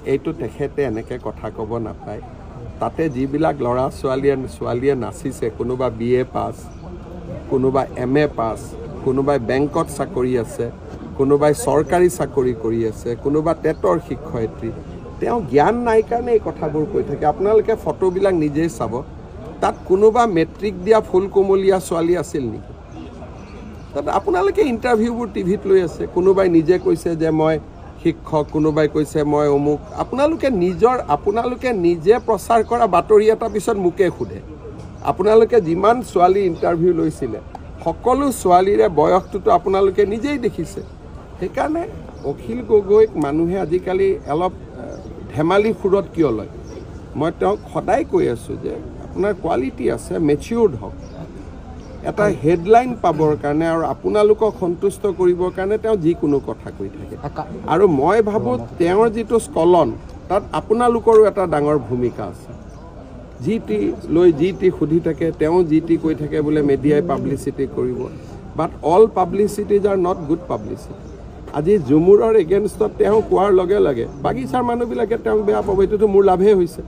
এইটো তেখেতে এনেকৈ কথা ক'ব নাপায় তাতে যিবিলাক ল'ৰা ছোৱালীয়ে নাচিছে কোনোবা BA পাছ কোনোবা MA পাছ কোনোবাই বেংকত চাকৰি আছে কোনোবাই চৰকাৰী চাকৰি কৰি আছে কোনোবা টেটৰ শিক্ষয়িত্ৰী তেওঁ জ্ঞান নাই কাৰণে এই কথাবোৰ কৈ থাকে আপোনালোকে ফটোবিলাক নিজেই চাব তাত কোনোবা মেট্ৰিক দিয়া ফুল কোমলীয়া ছোৱালী আছিল নেকি তাত আপোনালোকে ইণ্টাৰভিউবোৰ টিভিত লৈ আছে কোনোবাই নিজে কৈছে যে মই শিক্ষক কোনোবাই কৈছে মই অমুক আপোনালোকে নিজে প্ৰচাৰ কৰা বাতৰি এটা পিছত মোকে সোধে আপোনালোকে যিমান ছোৱালী ইণ্টাৰভিউ লৈছিলে সকলো ছোৱালীৰে বয়সটোতো আপোনালোকে নিজেই দেখিছে সেইকাৰণে অখিল গগৈক মানুহে আজিকালি অলপ ধেমালি সুৰত কিয় লয় মই তেওঁক সদায় কৈ আছোঁ যে আপোনাৰ কোৱালিটি আছে মেচিউৰ্ড হওক এটা হেডলাইন পাবৰ কাৰণে আৰু আপোনালোকক সন্তুষ্ট কৰিবৰ কাৰণে তেওঁ যিকোনো কথা কৈ থাকে আৰু মই ভাবোঁ তেওঁৰ যিটো স্কলন তাত আপোনালোকৰো এটা ডাঙৰ ভূমিকা আছে যি টি সুধি থাকে তেওঁ যি টি কৈ থাকে বোলে মিডিয়াই পাব্লিচিটি কৰিব but all publicities are not good publicity আজি ঝুমুৰৰ এগেইনষ্টত তেওঁ কোৱাৰ লগে লগে বাগিচাৰ মানুহবিলাকে তেওঁক বেয়া পাব এইটোতো মোৰ লাভেই হৈছে